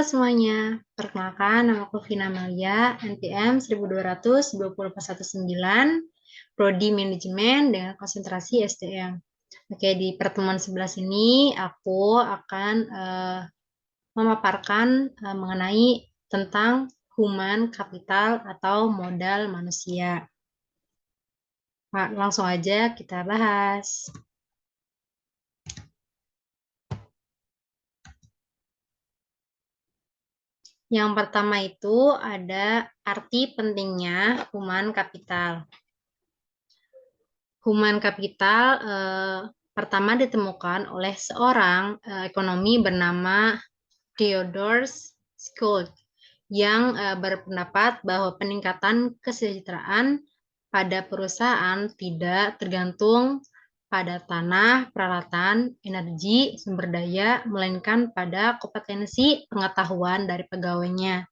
semuanya, perkenalkan namaku Vina Malia, NPM 1220419, Prodi Manajemen dengan konsentrasi SDM. Oke, di pertemuan sebelah sini aku akan memaparkan mengenai tentang human capital atau modal manusia. Nah, langsung aja kita bahas. Yang pertama itu ada arti pentingnya human capital. Human capital pertama ditemukan oleh seorang ekonomi bernama Theodore Schultz yang berpendapat bahwa peningkatan kesejahteraan pada perusahaan tidak tergantung pada tanah, peralatan, energi, sumber daya, melainkan pada kompetensi pengetahuan dari pegawainya.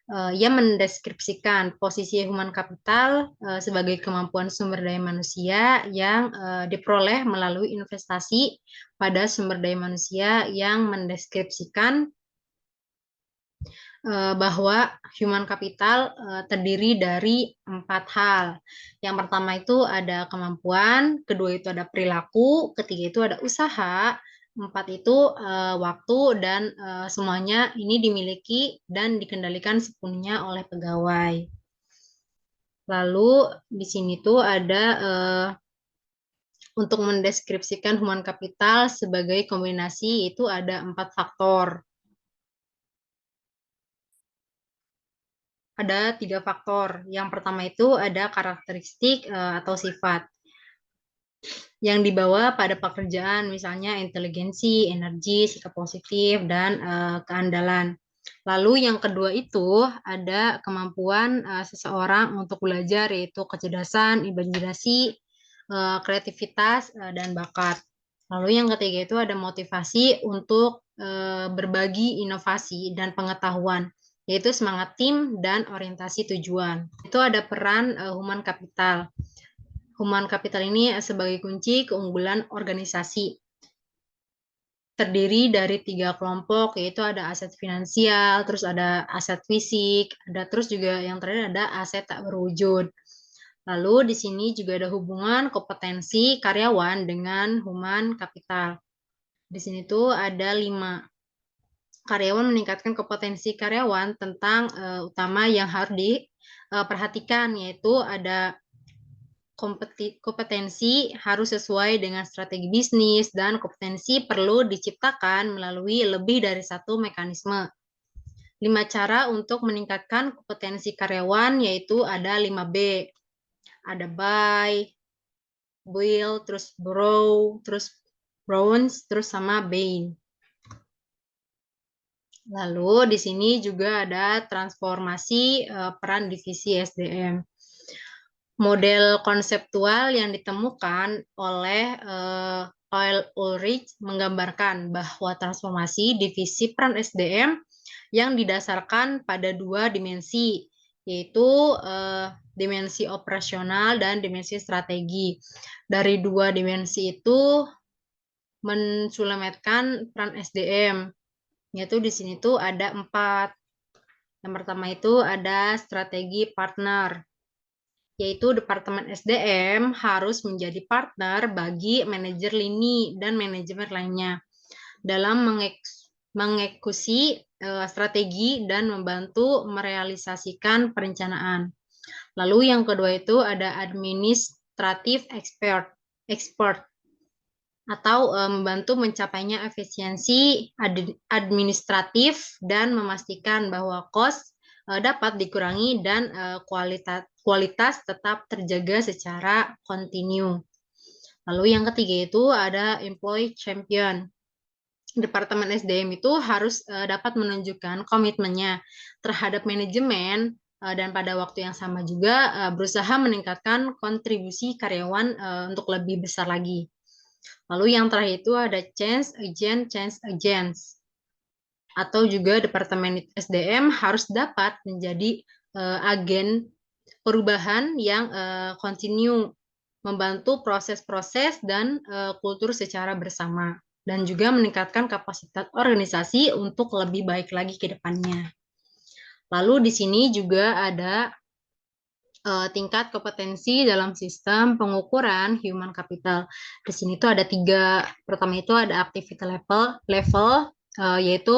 Ia mendeskripsikan posisi human capital sebagai kemampuan sumber daya manusia yang diperoleh melalui investasi pada sumber daya manusia yang mendeskripsikan bahwa human capital terdiri dari 4 hal. Yang pertama itu ada kemampuan, kedua itu ada perilaku, ketiga itu ada usaha, 4 itu waktu, dan semuanya ini dimiliki dan dikendalikan sepenuhnya oleh pegawai. Lalu di sini tuh ada untuk mendeskripsikan human capital sebagai kombinasi itu ada 4 faktor. Ada 3 faktor. Yang pertama itu ada karakteristik atau sifat yang dibawa pada pekerjaan, misalnya inteligensi, energi, sikap positif, dan keandalan. Lalu yang kedua itu ada kemampuan seseorang untuk belajar, yaitu kecerdasan, imajinasi, kreativitas, dan bakat. Lalu yang ketiga itu ada motivasi untuk berbagi inovasi dan pengetahuan, yaitu semangat tim dan orientasi tujuan. Itu ada peran human capital. Human capital ini sebagai kunci keunggulan organisasi. Terdiri dari 3 kelompok, yaitu ada aset finansial, terus ada aset fisik, terus juga yang terakhir ada aset tak berwujud. Lalu di sini juga ada hubungan kompetensi karyawan dengan human capital. Di sini tuh ada 5. Karyawan meningkatkan kompetensi karyawan tentang utama yang harus diperhatikan, yaitu ada kompetensi harus sesuai dengan strategi bisnis, dan kompetensi perlu diciptakan melalui lebih dari satu mekanisme. 5 cara untuk meningkatkan kompetensi karyawan yaitu ada 5B. Ada buy, build, terus borrow, terus bronze, terus sama gain. Lalu di sini juga ada transformasi peran divisi SDM. Model konseptual yang ditemukan oleh Oil Ulrich menggambarkan bahwa transformasi divisi peran SDM yang didasarkan pada 2 dimensi, yaitu dimensi operasional dan dimensi strategi. Dari 2 dimensi itu mensulamatkan peran SDM, yaitu di sini tuh ada 4. Yang pertama itu ada strategi partner, yaitu Departemen SDM harus menjadi partner bagi manajer lini dan manajemen lainnya dalam mengeksekusi strategi dan membantu merealisasikan perencanaan. Lalu yang kedua itu ada administratif expert atau membantu mencapainya efisiensi administratif dan memastikan bahwa kos dapat dikurangi dan kualitas tetap terjaga secara kontinu. Lalu yang ketiga itu ada employee champion. Departemen SDM itu harus dapat menunjukkan komitmennya terhadap manajemen dan pada waktu yang sama juga berusaha meningkatkan kontribusi karyawan untuk lebih besar lagi. Lalu yang terakhir itu ada change agents. Atau juga Departemen SDM harus dapat menjadi agen perubahan yang kontinu, membantu proses-proses dan kultur secara bersama. dan juga meningkatkan kapasitas organisasi untuk lebih baik lagi ke depannya. Lalu di sini juga ada tingkat kompetensi dalam sistem pengukuran human capital. Di sini tuh ada 3. Pertama itu ada activity level yaitu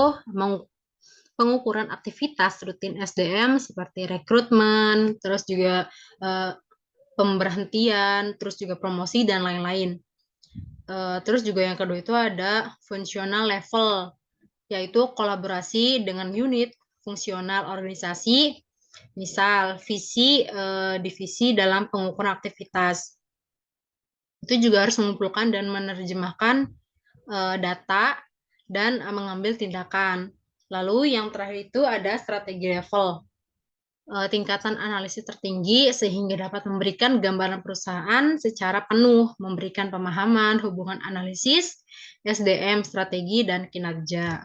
pengukuran aktivitas rutin SDM seperti rekrutmen, terus juga pemberhentian, terus juga promosi dan lain-lain. Terus juga yang kedua itu ada functional level, yaitu kolaborasi dengan unit fungsional organisasi, misal visi divisi dalam pengukuran aktivitas. Itu juga harus mengumpulkan dan menerjemahkan data dan mengambil tindakan. Lalu yang terakhir itu ada strategi level, tingkatan analisis tertinggi sehingga dapat memberikan gambaran perusahaan secara penuh, memberikan pemahaman hubungan analisis, SDM, strategi, dan kinerja.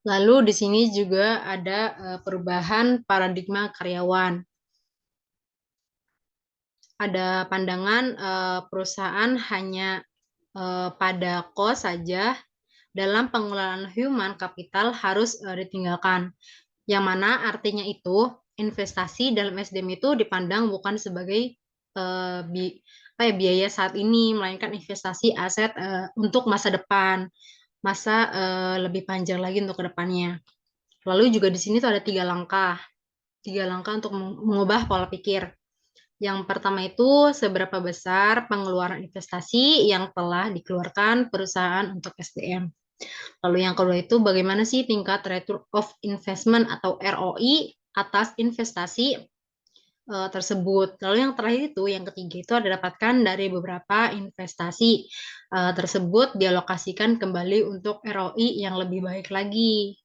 Lalu di sini juga ada perubahan paradigma karyawan. Ada pandangan perusahaan hanya pada cost saja dalam pengelolaan human capital harus ditinggalkan. Yang mana artinya itu investasi dalam SDM itu dipandang bukan sebagai biaya saat ini, melainkan investasi aset untuk masa depan, masa lebih panjang lagi untuk kedepannya. Lalu juga di sini tuh ada 3 langkah untuk mengubah pola pikir. Yang pertama itu seberapa besar pengeluaran investasi yang telah dikeluarkan perusahaan untuk SDM. Lalu yang kedua itu bagaimana sih tingkat return of investment atau ROI atas investasi tersebut. Lalu yang terakhir itu, yang ketiga itu ada dapatkan dari beberapa investasi tersebut dialokasikan kembali untuk ROI yang lebih baik lagi.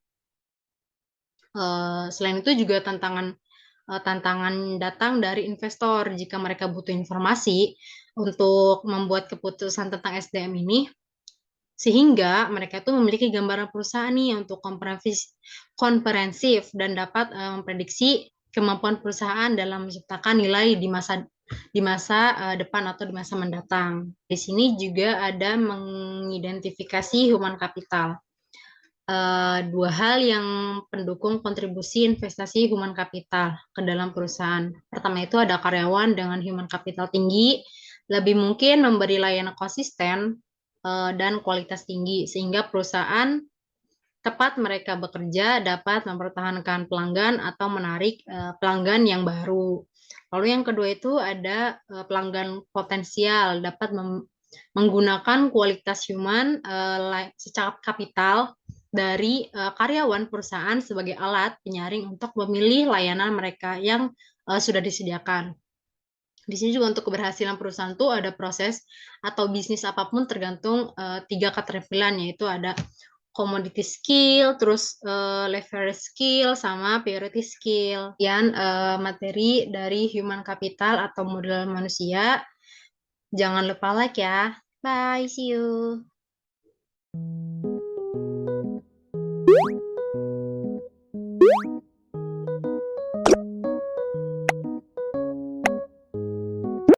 Selain itu juga tantangan datang dari investor jika mereka butuh informasi untuk membuat keputusan tentang SDM ini, sehingga mereka itu memiliki gambaran perusahaan nih untuk komprehensif dan dapat memprediksi kemampuan perusahaan dalam menciptakan nilai di masa depan atau di masa mendatang. Di sini juga ada mengidentifikasi human capital. 2 hal yang pendukung kontribusi investasi human capital ke dalam perusahaan. Pertama itu ada karyawan dengan human capital tinggi, lebih mungkin memberi layanan konsisten dan kualitas tinggi, sehingga perusahaan tepat mereka bekerja dapat mempertahankan pelanggan atau menarik pelanggan yang baru. Lalu yang kedua itu ada pelanggan potensial, dapat menggunakan kualitas human secara kapital dari karyawan perusahaan sebagai alat penyaring untuk memilih layanan mereka yang sudah disediakan. Di sini juga untuk keberhasilan perusahaan itu ada proses atau bisnis apapun tergantung 3 keterampilan, yaitu ada commodity skill, terus leverage skill, sama priority skill. Kemudian materi dari human capital atau modal manusia. Jangan lupa like ya. Bye, see you.